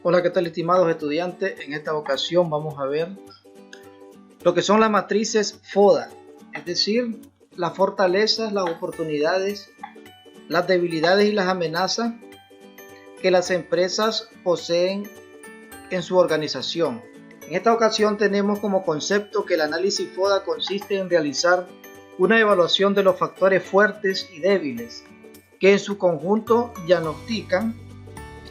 Hola, ¿qué tal, estimados estudiantes? En esta ocasión vamos a ver lo que son las matrices FODA, es decir, las fortalezas, las oportunidades, las debilidades y las amenazas que las empresas poseen en su organización. En esta ocasión tenemos como concepto que el análisis FODA consiste en realizar una evaluación de los factores fuertes y débiles que en su conjunto diagnostican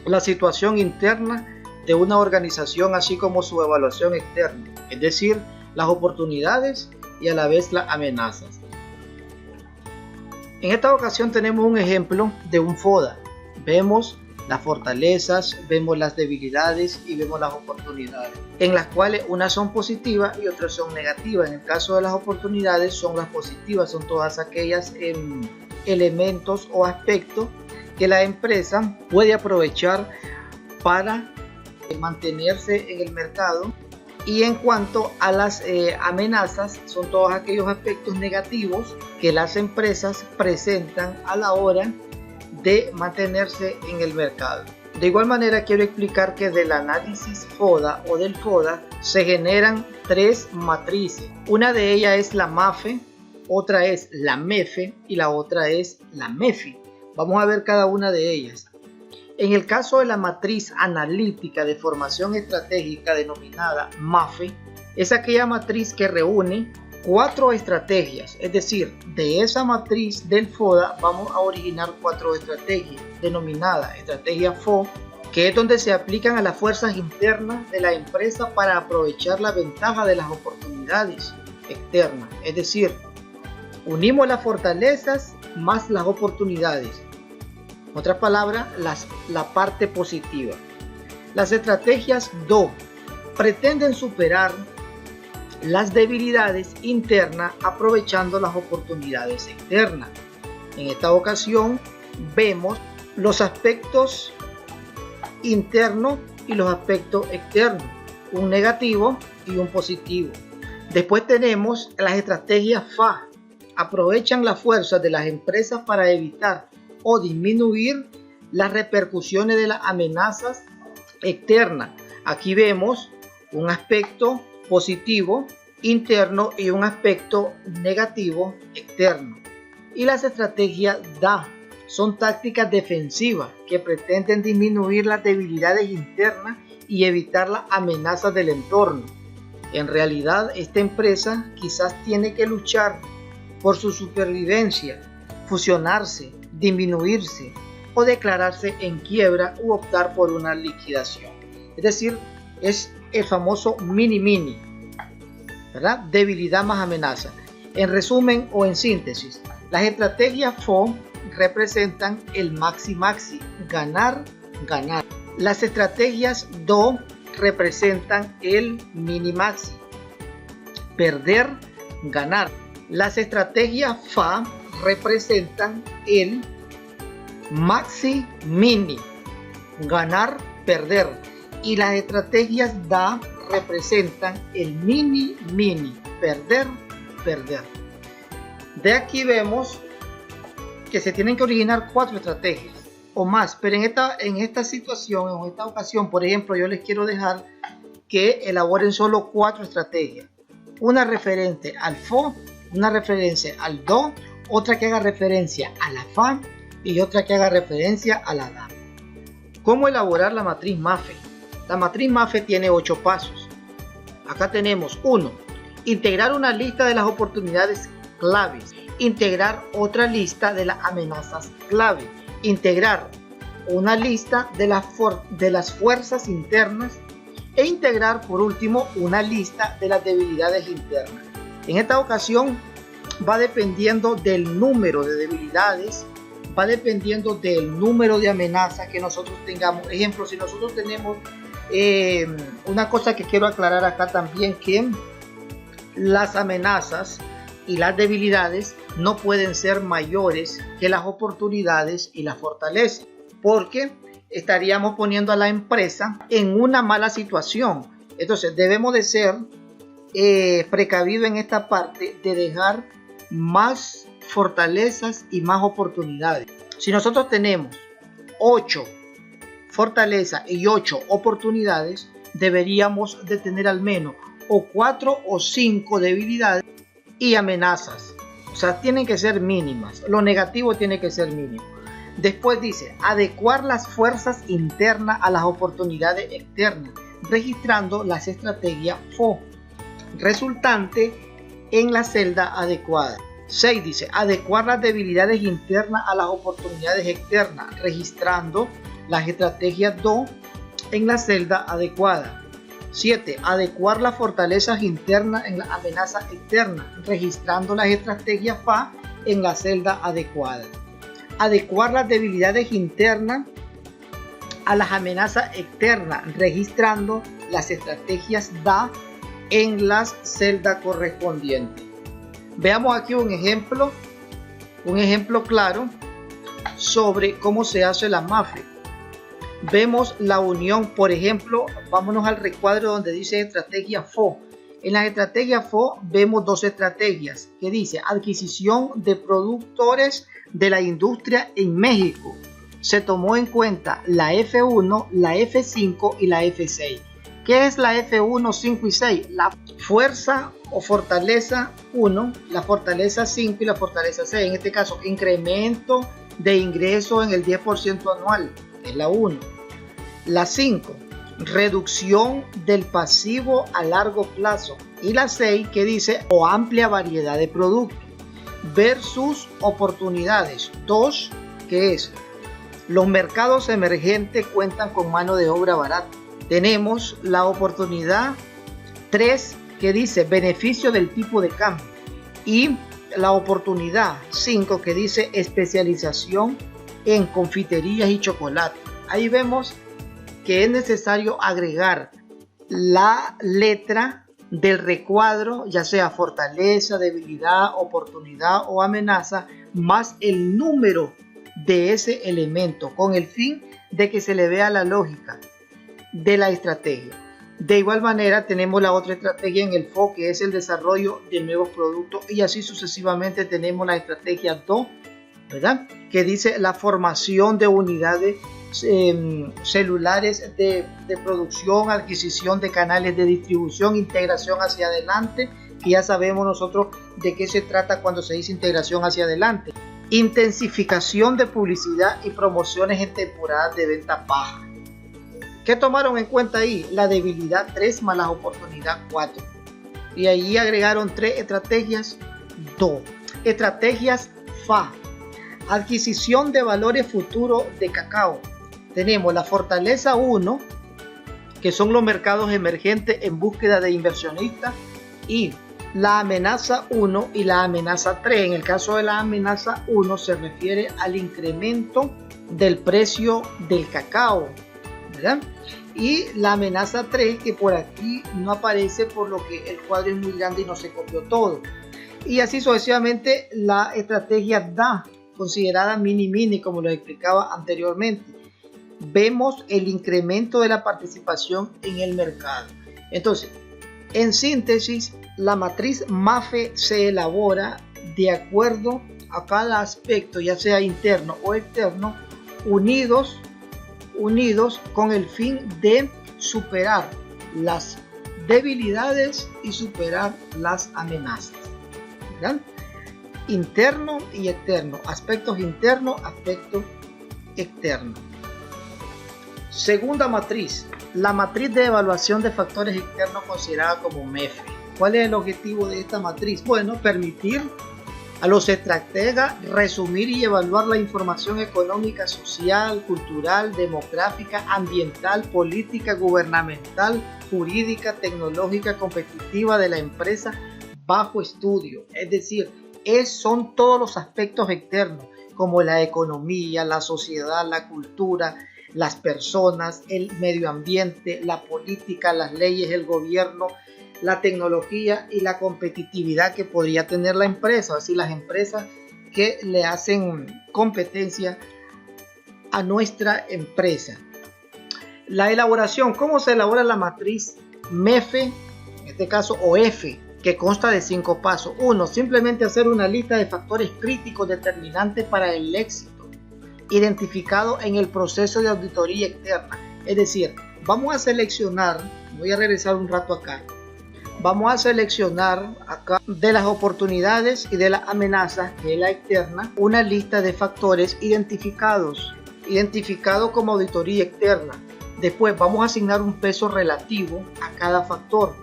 la situación interna de una organización, así como su evaluación externa, es decir, las oportunidades y a la vez las amenazas. En esta ocasión tenemos un ejemplo de un FODA. Vemos las fortalezas, vemos las debilidades y vemos las oportunidades, en las cuales unas son positivas y otras son negativas. En el caso de las oportunidades son las positivas, son todas aquellas elementos o aspectos que la empresa puede aprovechar para mantenerse en el mercado. Y en cuanto a las amenazas, son todos aquellos aspectos negativos que las empresas presentan a la hora de mantenerse en el mercado. De igual manera, quiero explicar que del análisis FODA o del FODA se generan tres matrices. Una de ellas es la MAFE, otra es la MEFE y la otra es la MEFI. Vamos a ver cada una de ellas. En el caso de la matriz analítica de formación estratégica denominada MAFE, es aquella matriz que reúne 4 estrategias, es decir, de esa matriz del FODA vamos a originar 4 estrategias, denominadas estrategia FO, que es donde se aplican a las fuerzas internas de la empresa para aprovechar la ventaja de las oportunidades externas, es decir, unimos las fortalezas más las oportunidades. En otras palabras, la parte positiva. Las estrategias DO pretenden superar las debilidades internas aprovechando las oportunidades externas. En esta ocasión vemos los aspectos internos y los aspectos externos, un negativo y un positivo. Después tenemos las estrategias FA, aprovechan las fuerzas de las empresas para evitar o disminuir las repercusiones de las amenazas externas. aquí vemos un aspecto positivo interno y un aspecto negativo externo. Y las estrategias DA son tácticas defensivas que pretenden disminuir las debilidades internas y evitar las amenazas del entorno. En realidad, esta empresa quizás tiene que luchar por su supervivencia, fusionarse, disminuirse o declararse en quiebra u optar por una liquidación. Es decir, es el famoso mini, ¿verdad? Debilidad más amenaza. En resumen o en síntesis, las estrategias FO representan el maxi, ganar. Las estrategias DO representan el mini, perder, ganar. Las estrategias FA representan el maxi, ganar, perder. Y las estrategias DA representan el mini, perder. De aquí vemos que se tienen que originar 4 estrategias o más, pero en esta situación, en esta ocasión, por ejemplo, yo les quiero dejar que elaboren solo 4 estrategias. Una referente al FO, una referencia al DO, otra que haga referencia a la FA y otra que haga referencia a la DA. ¿Cómo elaborar la matriz MAFE? La matriz MAFE tiene 8 pasos. Acá tenemos 1. Integrar una lista de las oportunidades claves. Integrar otra lista de las amenazas clave. Integrar una lista de las fuerzas internas. E integrar por último una lista de las debilidades internas. En esta ocasión va dependiendo del número de debilidades, va dependiendo del número de amenazas que nosotros tengamos. Ejemplo, si nosotros tenemos una cosa que quiero aclarar acá también, que las amenazas y las debilidades no pueden ser mayores que las oportunidades y las fortalezas, porque estaríamos poniendo a la empresa en una mala situación. Entonces debemos de ser precavidos en esta parte de dejar más fortalezas y más oportunidades. Si nosotros tenemos 8 fortaleza y 8 oportunidades, deberíamos de tener al menos o 4 o 5 debilidades y amenazas. O sea, tienen que ser mínimas. Lo negativo tiene que ser mínimo. Después dice, adecuar las fuerzas internas a las oportunidades externas, registrando las estrategias FO resultante en la celda adecuada. 6 dice, adecuar las debilidades internas a las oportunidades externas, registrando las estrategias DO en la celda adecuada. 7. Adecuar las fortalezas internas en las amenazas externas, registrando las estrategias FA en la celda adecuada. Adecuar las debilidades internas a las amenazas externas, registrando las estrategias DA en las celdas correspondientes. Veamos aquí un ejemplo claro sobre cómo se hace la MAFE. Vemos la unión, por ejemplo, vámonos al recuadro donde dice estrategia FO. En las estrategias FO vemos dos estrategias que dice adquisición de productores de la industria en México. Se tomó en cuenta la F1, la F5 y la F6. ¿Qué es la F1, 5 y 6? La fuerza o fortaleza 1, la fortaleza 5 y la fortaleza 6. En este caso, incremento de ingresos en el 10% anual, es la 1. La 5, reducción del pasivo a largo plazo. Y la 6, que dice o amplia variedad de productos. Versus oportunidades 2, que es los mercados emergentes cuentan con mano de obra barata. Tenemos la oportunidad 3, que dice beneficio del tipo de cambio, y la oportunidad 5, que dice especialización en confiterías y chocolate. Ahí vemos que es necesario agregar la letra del recuadro, ya sea fortaleza, debilidad, oportunidad o amenaza, más el número de ese elemento, con el fin de que se le vea la lógica de la estrategia. De igual manera tenemos la otra estrategia en el FO, que es el desarrollo de nuevos productos, y así sucesivamente tenemos la estrategia DO, ¿verdad?, que dice la formación de unidades celulares de producción, adquisición de canales de distribución, integración hacia adelante, que ya sabemos nosotros de qué se trata cuando se dice integración hacia adelante. Intensificación de publicidad y promociones en temporadas de venta baja. ¿Qué tomaron en cuenta ahí? La debilidad 3 más la oportunidad 4. Y allí agregaron 3 estrategias DO. Estrategias FA. Adquisición de valores futuros de cacao. Tenemos la fortaleza 1, que son los mercados emergentes en búsqueda de inversionistas, y la amenaza 1 y la amenaza 3. En el caso de la amenaza 1 se refiere al incremento del precio del cacao, ¿verdad? Y la amenaza 3, que por aquí no aparece por lo que el cuadro es muy grande y no se copió todo. Y así sucesivamente la estrategia DA, considerada mini como lo explicaba anteriormente. Vemos el incremento de la participación en el mercado. Entonces, en síntesis, la matriz MAFE se elabora de acuerdo a cada aspecto, ya sea interno o externo, unidos con el fin de superar las debilidades y superar las amenazas, ¿verdad? Interno y externo, aspectos internos, aspectos externos. Segunda matriz, la matriz de evaluación de factores externos considerada como MEFE. ¿Cuál es el objetivo de esta matriz? Bueno, permitir a los estrategas resumir y evaluar la información económica, social, cultural, demográfica, ambiental, política, gubernamental, jurídica, tecnológica, competitiva de la empresa bajo estudio. Es decir, son todos los aspectos externos, como la economía, la sociedad, la cultura, las personas, el medio ambiente, la política, las leyes, el gobierno, la tecnología y la competitividad que podría tener la empresa, así las empresas que le hacen competencia a nuestra empresa. La elaboración, ¿cómo se elabora la matriz MEFE? En este caso, o F, que consta de 5 pasos. 1. Simplemente hacer una lista de factores críticos determinantes para el éxito. identificado en el proceso de auditoría externa. Es decir, vamos a seleccionar, voy a regresar un rato acá, vamos a seleccionar acá de las oportunidades y de las amenazas, que es la externa, una lista de factores identificado como auditoría externa. Después vamos a asignar un peso relativo a cada factor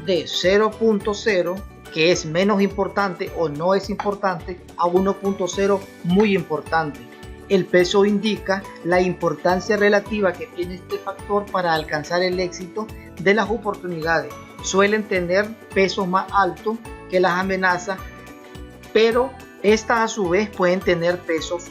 de 0.0, que es menos importante o no es importante, a 1.0 muy importante. El peso indica la importancia relativa que tiene este factor para alcanzar el éxito de las oportunidades. Suelen tener pesos más altos que las amenazas, pero estas a su vez pueden tener pesos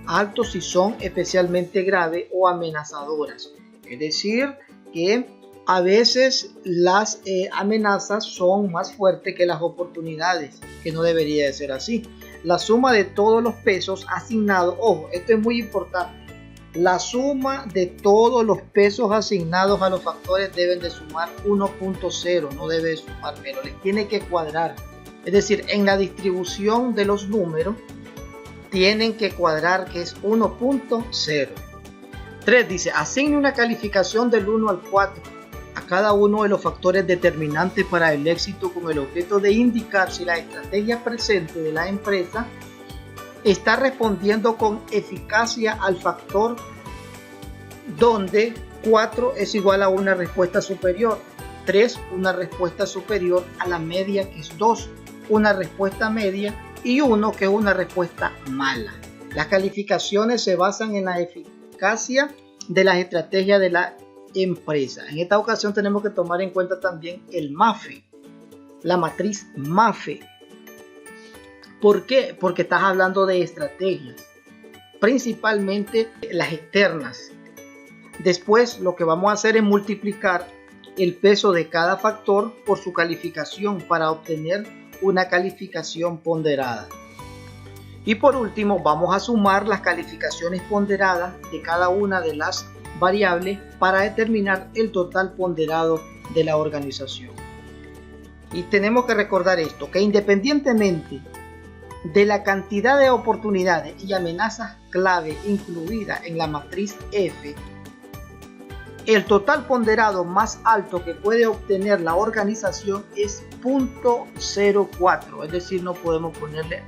altos si son especialmente graves o amenazadoras. Es decir, que a veces las amenazas son más fuertes que las oportunidades, que no debería de ser así. La suma de todos los pesos asignados, ojo, esto es muy importante, la suma de todos los pesos asignados a los factores deben de sumar 1.0, no debe de sumar, pero les tiene que cuadrar. Es decir, en la distribución de los números tienen que cuadrar que es 1.0. 3 dice, asigne una calificación del 1 al 4 a cada uno de los factores determinantes para el éxito, con el objeto de indicar si la estrategia presente de la empresa está respondiendo con eficacia al factor, donde 4 es igual a una respuesta superior, 3 una respuesta superior a la media, que es 2 una respuesta media, y 1 que es una respuesta mala. Las calificaciones se basan en la eficacia de las estrategias de la empresa. En esta ocasión tenemos que tomar en cuenta también el MAFE, la matriz MAFE. ¿Por qué? Porque estás hablando de estrategias, principalmente las externas. Después lo que vamos a hacer es multiplicar el peso de cada factor por su calificación para obtener una calificación ponderada. Y por último vamos a sumar las calificaciones ponderadas de cada una de las variables para determinar el total ponderado de la organización. Y tenemos que recordar esto, que independientemente de la cantidad de oportunidades y amenazas clave incluidas en la matriz F, el total ponderado más alto que puede obtener la organización es 0.04, es decir, no podemos ponerle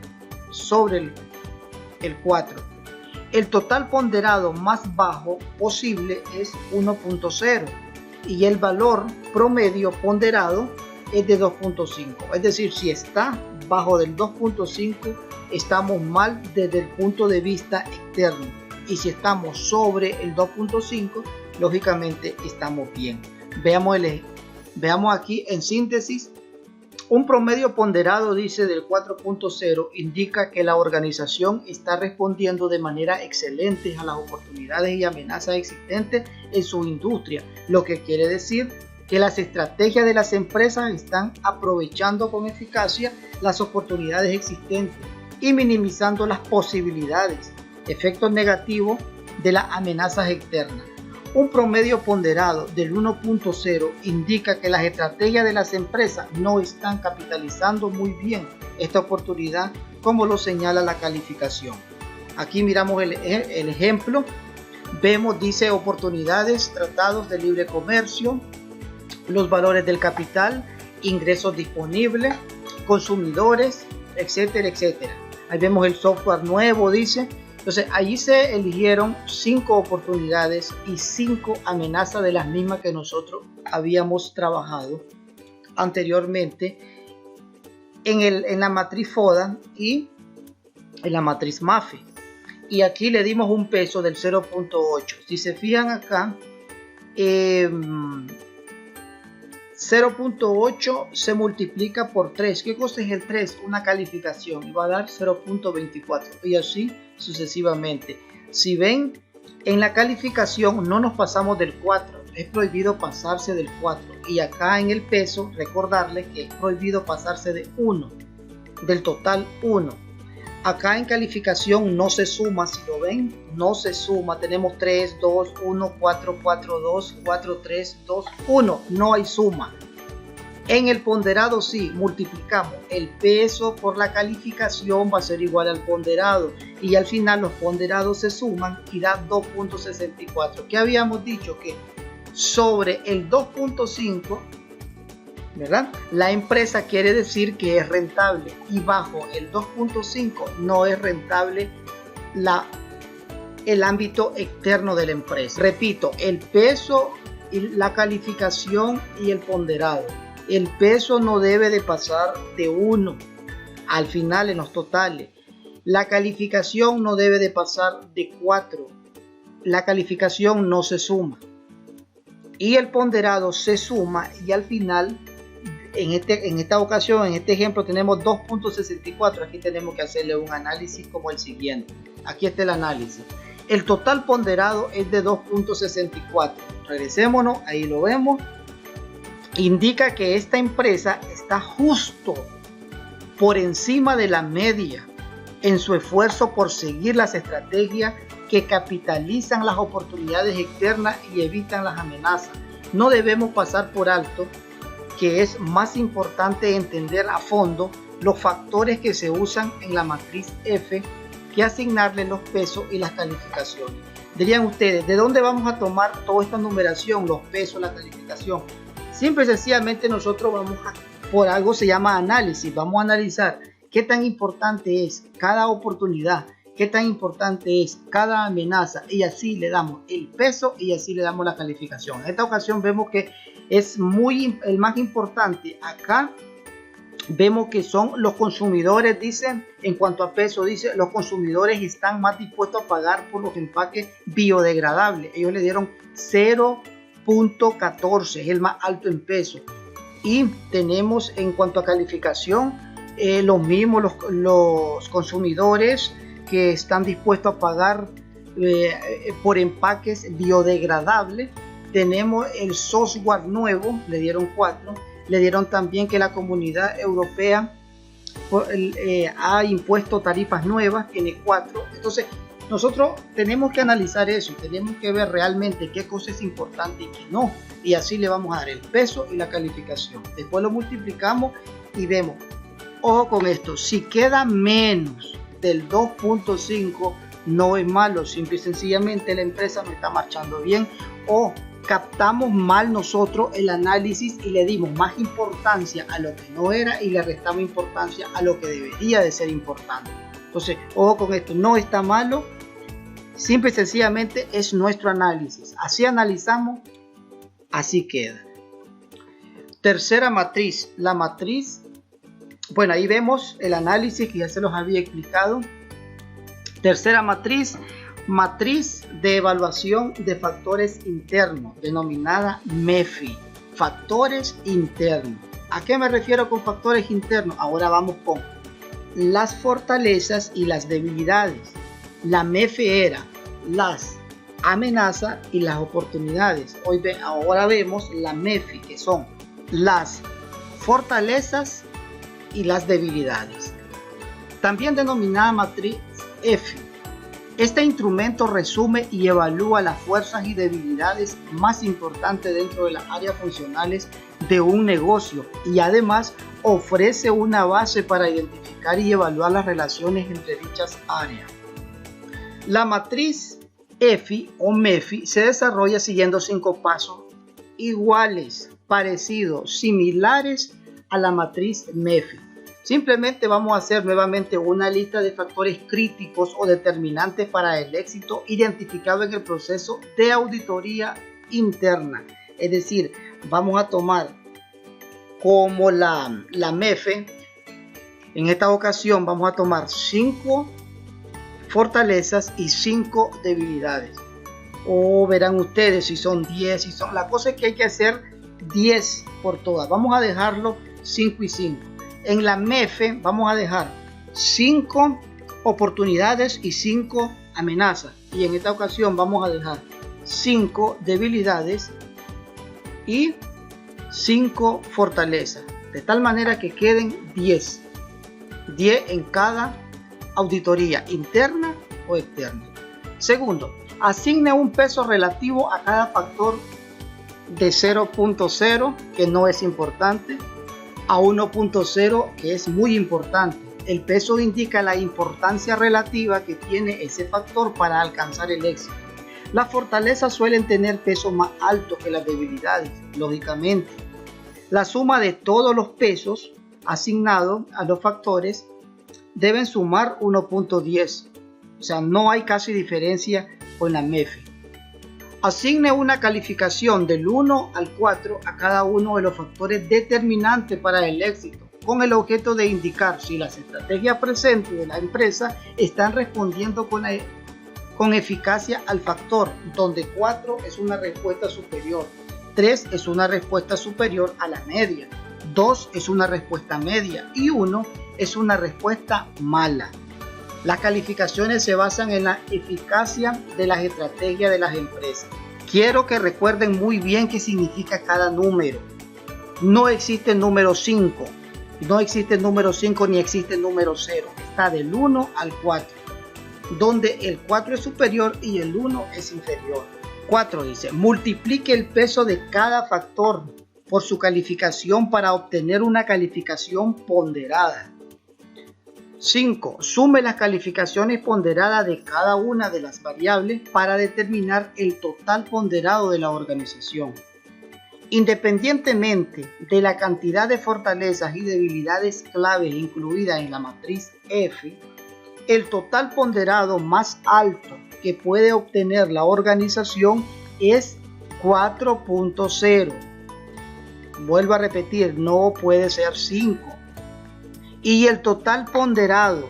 sobre el 4. El total ponderado más bajo posible es 1.0 y el valor promedio ponderado es de 2.5. Es decir, si está bajo del 2.5 estamos mal desde el punto de vista externo, y si estamos sobre el 2.5 lógicamente estamos bien. Veamos aquí en síntesis. Un promedio ponderado, dice, del 4.0 indica que la organización está respondiendo de manera excelente a las oportunidades y amenazas existentes en su industria, lo que quiere decir que las estrategias de las empresas están aprovechando con eficacia las oportunidades existentes y minimizando las posibilidades, efectos negativos de las amenazas externas. Un promedio ponderado del 1.0 indica que las estrategias de las empresas no están capitalizando muy bien esta oportunidad, como lo señala la calificación. Aquí miramos el ejemplo. Vemos, dice, oportunidades, tratados de libre comercio, los valores del capital, ingresos disponibles, consumidores, etcétera, etcétera. Ahí vemos el software nuevo, dice. Entonces allí se eligieron 5 oportunidades y 5 amenazas de las mismas que nosotros habíamos trabajado anteriormente en la matriz FODA y en la matriz MAFE. Y aquí le dimos un peso del 0.8. Si se fijan acá, 0.8 se multiplica por 3. ¿Qué cosa es el 3? Una calificación, y va a dar 0.24 y así sucesivamente. Si ven, en la calificación no nos pasamos del 4, es prohibido pasarse del 4, y acá en el peso recordarles que es prohibido pasarse de 1, del total 1. Acá en calificación no se suma, si lo ven, no se suma. Tenemos 3, 2, 1, 4, 4, 2, 4, 3, 2, 1. No hay suma. En el ponderado sí, multiplicamos el peso por la calificación, va a ser igual al ponderado, y al final los ponderados se suman y da 2.64. ¿Qué habíamos dicho? Que sobre el 2.5, ¿verdad? La empresa quiere decir que es rentable, y bajo el 2.5 no es rentable el ámbito externo de la empresa. Repito, el peso, la calificación y el ponderado. El peso no debe de pasar de 1 al final en los totales. La calificación no debe de pasar de 4. La calificación no se suma. Y el ponderado se suma, y al final, en esta ocasión, en este ejemplo, tenemos 2.64. Aquí tenemos que hacerle un análisis como el siguiente. Aquí está el análisis. El total ponderado es de 2.64. Regresémonos, ahí lo vemos. Indica que esta empresa está justo por encima de la media en su esfuerzo por seguir las estrategias que capitalizan las oportunidades externas y evitan las amenazas. No debemos pasar por alto que es más importante entender a fondo los factores que se usan en la matriz F que asignarle los pesos y las calificaciones. Dirían ustedes, ¿de dónde vamos a tomar toda esta numeración, los pesos, la calificación? Simple y sencillamente nosotros vamos a, por algo se llama análisis, vamos a analizar qué tan importante es cada oportunidad, qué tan importante es cada amenaza, y así le damos el peso y así le damos la calificación. En esta ocasión vemos que es el más importante. Acá vemos que son los consumidores, dicen, en cuanto a peso, dice, los consumidores están más dispuestos a pagar por los empaques biodegradables. Ellos le dieron 0.14, es el más alto en peso. Y tenemos en cuanto a calificación, los mismos, los consumidores que están dispuestos a pagar por empaques biodegradables. Tenemos el software nuevo, le dieron 4. Le dieron también que la Comunidad Europea ha impuesto tarifas nuevas, tiene 4. Entonces nosotros tenemos que analizar eso, tenemos que ver realmente qué cosa es importante y qué no, y así le vamos a dar el peso y la calificación. Después lo multiplicamos y vemos, ojo con esto, si queda menos del 2.5 no es malo, simple y sencillamente la empresa no está marchando bien, o captamos mal nosotros el análisis y le dimos más importancia a lo que no era y le restamos importancia a lo que debería de ser importante. Entonces, ojo con esto, no está malo, simple y sencillamente es nuestro análisis. Así analizamos, así queda. Tercera matriz, la matriz, bueno, ahí vemos el análisis que ya se los había explicado. Tercera matriz, matriz de evaluación de factores internos, denominada MEFI, factores internos. ¿A qué me refiero con factores internos? Ahora vamos con las fortalezas y las debilidades. La MEFI era las amenazas y las oportunidades. Ahora vemos la MEFI, que son las fortalezas y las debilidades. También denominada matriz F. Este instrumento resume y evalúa las fuerzas y debilidades más importantes dentro de las áreas funcionales de un negocio, y además ofrece una base para identificar y evaluar las relaciones entre dichas áreas. La matriz EFI o MEFI se desarrolla siguiendo 5 pasos iguales, parecidos, similares a la matriz MEFI. Simplemente vamos a hacer nuevamente una lista de factores críticos o determinantes para el éxito identificado en el proceso de auditoría interna. Es decir, vamos a tomar como la MEFE. En esta ocasión vamos a tomar 5 fortalezas y 5 debilidades. O verán ustedes si son 10, si son... La cosa es que hay que hacer 10 por todas. Vamos a dejarlo 5 y 5. En la MEFE vamos a dejar 5 oportunidades y 5 amenazas. Y en esta ocasión vamos a dejar 5 debilidades y 5 fortalezas. De tal manera que queden 10. 10 en cada auditoría interna o externa. Segundo, asigne un peso relativo a cada factor de 0.0, que no es importante. a 1.0, que es muy importante. El peso indica la importancia relativa que tiene ese factor para alcanzar el éxito. Las fortalezas suelen tener peso más alto que las debilidades, lógicamente. La suma de todos los pesos asignados a los factores deben sumar 1.10. O sea, no hay casi diferencia con la MEFE. Asigne una calificación del 1 al 4 a cada uno de los factores determinantes para el éxito, con el objeto de indicar si las estrategias presentes de la empresa están respondiendo con eficacia al factor, donde 4 es una respuesta superior, 3 es una respuesta superior a la media, 2 es una respuesta media y 1 es una respuesta mala. Las calificaciones se basan en la eficacia de las estrategias de las empresas. Quiero que recuerden muy bien qué significa cada número. No existe el número 5, no existe el número 5 ni existe el número 0. Está del 1 al 4, donde el 4 es superior y el 1 es inferior. 4 dice, multiplique el peso de cada factor por su calificación para obtener una calificación ponderada. 5. Sume las calificaciones ponderadas de cada una de las variables para determinar el total ponderado de la organización. Independientemente de la cantidad de fortalezas y debilidades claves incluidas en la matriz F, el total ponderado más alto que puede obtener la organización es 4.0. Vuelvo a repetir, no puede ser 5. Y el total ponderado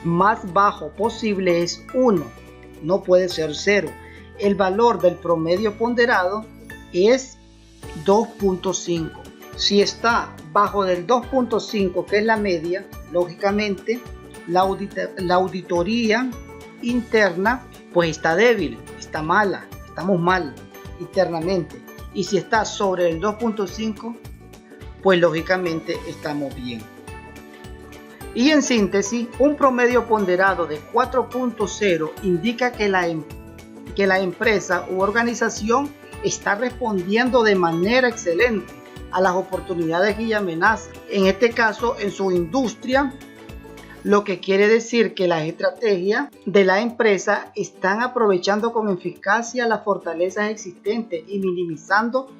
más bajo posible es 1, no puede ser 0. El valor del promedio ponderado es 2.5. Si está bajo del 2.5, que es la media, lógicamente la auditoría interna pues está débil, está mala, estamos mal internamente. Y si está sobre el 2.5, pues lógicamente estamos bien. Y en síntesis, un promedio ponderado de 4.0 indica que la empresa u organización está respondiendo de manera excelente a las oportunidades y amenazas. En este caso, en su industria, lo que quiere decir que las estrategias de la empresa están aprovechando con eficacia las fortalezas existentes y minimizando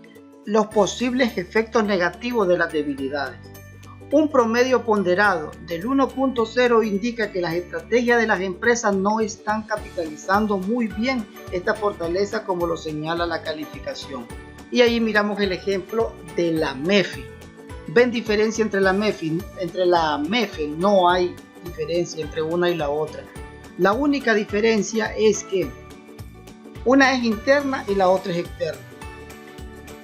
los posibles efectos negativos de las debilidades. Un promedio ponderado del 1.0 indica que las estrategias de las empresas no están capitalizando muy bien esta fortaleza como lo señala la calificación. Y ahí miramos el ejemplo de la MEFE. ¿Ven diferencia entre la MEFE? Entre la MEFE no hay diferencia entre una y la otra. La única diferencia es que una es interna y la otra es externa.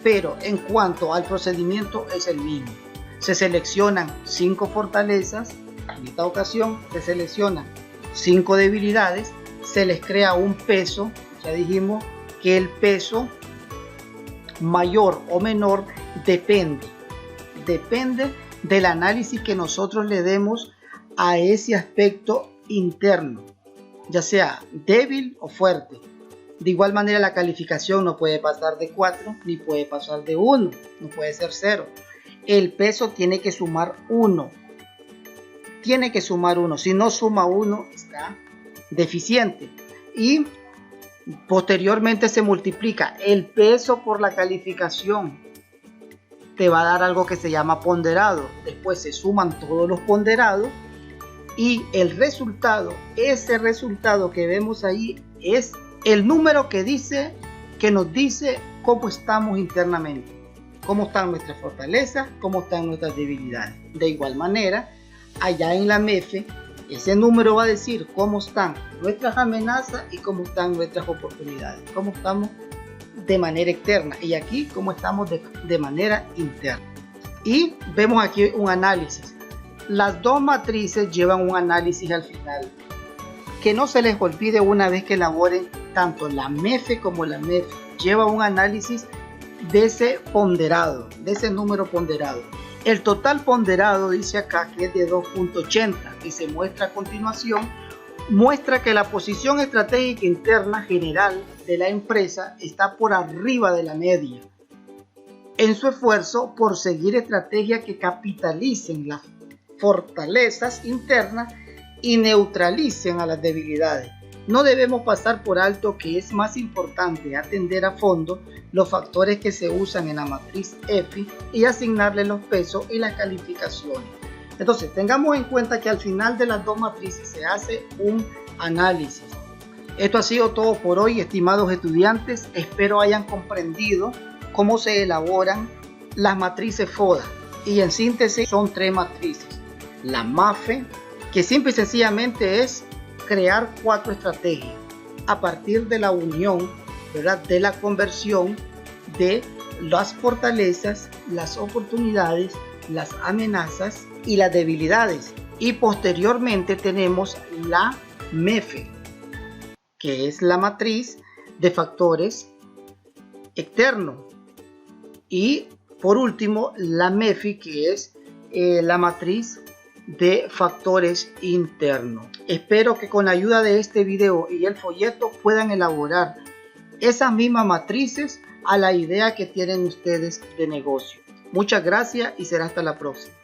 Pero en cuanto al procedimiento es el mismo. Se seleccionan 5 fortalezas, en esta ocasión se seleccionan 5 debilidades, se les crea un peso, ya dijimos que el peso mayor o menor depende del análisis que nosotros le demos a ese aspecto interno, ya sea débil o fuerte. De igual manera la calificación no puede pasar de 4 ni puede pasar de 1, no puede ser 0. El peso tiene que sumar 1. Tiene que sumar 1. Si no suma 1, está deficiente. Y posteriormente se multiplica el peso por la calificación. Te va a dar algo que se llama ponderado. Después se suman todos los ponderados. Y el resultado, ese resultado que vemos ahí, es el número que nos dice cómo estamos internamente. Cómo están nuestras fortalezas, cómo están nuestras debilidades. De igual manera, allá en la MEFE, ese número va a decir cómo están nuestras amenazas y cómo están nuestras oportunidades, cómo estamos de manera externa y aquí cómo estamos de manera interna. Y vemos aquí un análisis. Las dos matrices llevan un análisis al final. Que no se les olvide una vez que elaboren tanto la MEFE como la MEFE. Lleva un análisis de ese ponderado, de ese número ponderado. El total ponderado dice acá que es de 2.80 y se muestra a continuación, muestra que la posición estratégica interna general de la empresa está por arriba de la media. en su esfuerzo por seguir estrategias que capitalicen las fortalezas internas y neutralicen a las debilidades. No debemos pasar por alto que es más importante atender a fondo los factores que se usan en la matriz EFI y asignarle los pesos y las calificaciones. Entonces, tengamos en cuenta que al final de las dos matrices se hace un análisis. Esto ha sido todo por hoy, estimados estudiantes. Espero hayan comprendido cómo se elaboran las matrices FODA. Y en síntesis son tres matrices. La MAFE, que simple y sencillamente es crear 4 estrategias a partir de la unión, ¿verdad?, de la conversión de las fortalezas, las oportunidades, las amenazas y las debilidades. Y posteriormente tenemos la MEFE, que es la matriz de factores externos. Y por último, la MEFI, que es la matriz de factores internos. Espero que con la ayuda de este video y el folleto puedan elaborar esas mismas matrices a la idea que tienen ustedes de negocio. Muchas gracias y será hasta la próxima.